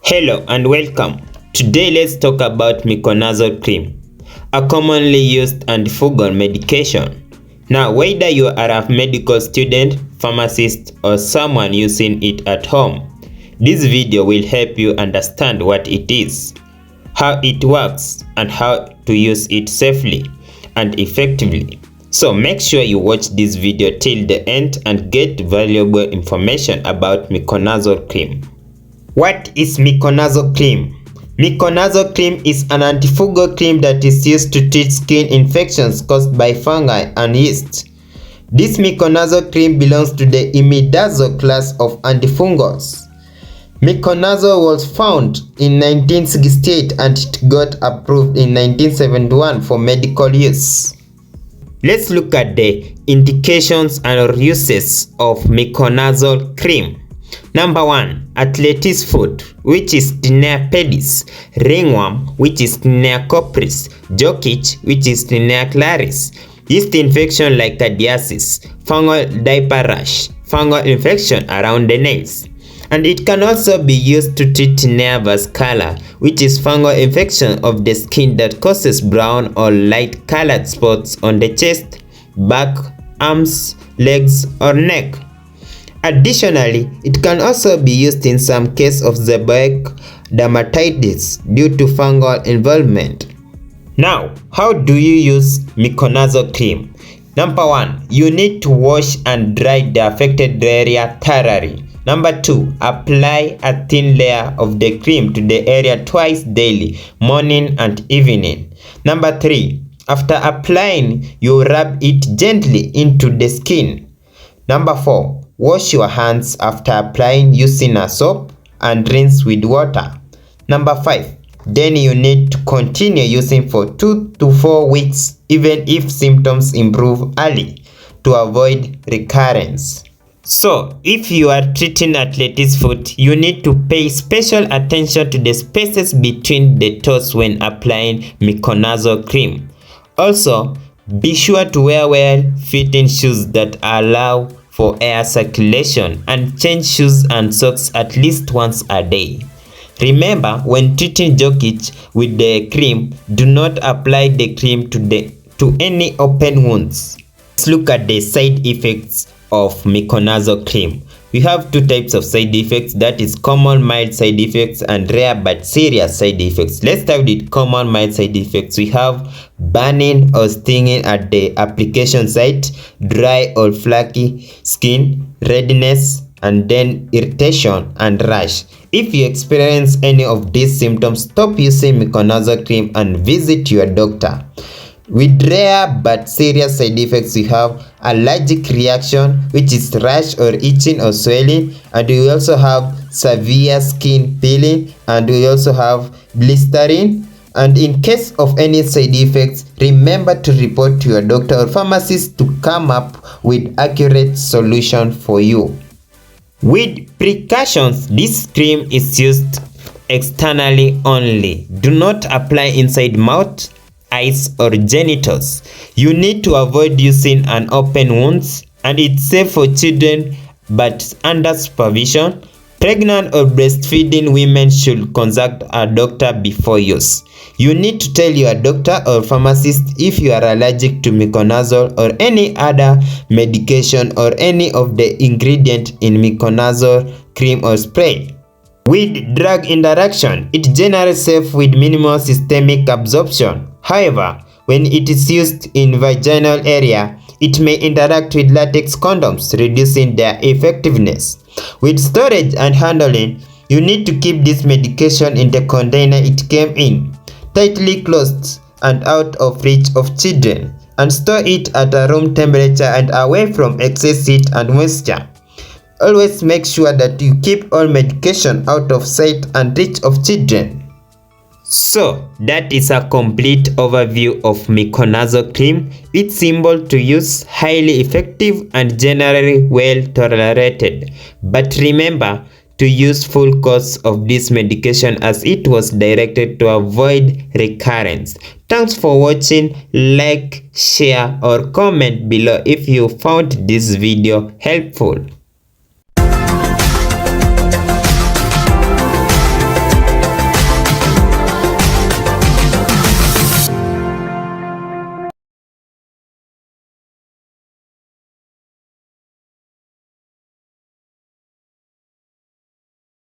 Hello and welcome. Today let's talk about Miconazole cream, a commonly used antifungal medication. Now, whether you are a medical student, pharmacist, or someone using it at home, this video will help you understand what it is, how it works, and how to use it safely and effectively. So make sure you watch this video till the end and get valuable information about Miconazole cream. What is Miconazole cream? Miconazole cream is an antifungal cream that is used to treat skin infections caused by fungi and yeast. This Miconazole cream belongs to the imidazole class of antifungals. Miconazole was found in 1968 and it got approved in 1971 for medical use. Let's look at the indications and uses of Miconazole cream. Number 1. Athlete's foot, which is Tinea pedis, Ringworm, which is Tinea copris, Jock, which is Tinea claris, yeast infection like candidiasis, fungal diaper rash, fungal infection around the nails. And it can also be used to treat Tinea vascula, which is fungal infection of the skin that causes brown or light colored spots on the chest, back, arms, legs, or neck. Additionally, it can also be used in some cases of seborrheic dermatitis due to fungal involvement. Now, how do you use Miconazole cream? Number 1. You need to wash and dry the affected area thoroughly. Number 2. Apply a thin layer of the cream to the area twice daily, morning and evening. Number 3. After applying, you rub it gently into the skin. Number 4. Wash your hands after applying using a soap and rinse with water. Number 5. Then you need to continue using for 2 to 4 weeks even if symptoms improve early to avoid recurrence. So, if you are treating athlete's foot, you need to pay special attention to the spaces between the toes when applying Miconazole cream. Also, be sure to wear well-fitting shoes that allow for air circulation and change shoes and socks at least once a day. Remember, when treating Jock with the cream, do not apply the cream to any open wounds. Let's look at the side effects of Miconazole cream. We have two types of side effects, that is common mild side effects and rare but serious side effects. Let's start with common mild side effects. We have burning or stinging at the application site, dry or flaky skin, redness, and then irritation and rash. If you experience any of these symptoms, stop using Miconazole cream and visit your doctor. With rare but serious side effects, we have allergic reaction, which is rash or itching or swelling, and we also have severe skin peeling, and we also have blistering. And in case of any side effects, remember to report to your doctor or pharmacist to come up with accurate solution for you. With precautions, this cream is used externally only. Do not apply inside mouth, eyes, or genitals. You need to avoid using an open wounds, and it's safe for children but under supervision. Pregnant or breastfeeding women should consult a doctor before use. You need to tell your doctor or pharmacist if you are allergic to Miconazole or any other medication or any of the ingredients in Miconazole cream or spray. With drug interaction, it's generally safe with minimal systemic absorption. However, when it is used in vaginal area, it may interact with latex condoms, reducing their effectiveness. With storage and handling, you need to keep this medication in the container it came in, tightly closed and out of reach of children, and store it at a room temperature and away from excess heat and moisture. Always make sure that you keep all medication out of sight and reach of children. So, that is a complete overview of Miconazole cream. It's simple to use, highly effective, and generally well tolerated. But remember to use full course of this medication as it was directed to avoid recurrence. Thanks for watching. Like, share, or comment below if you found this video helpful.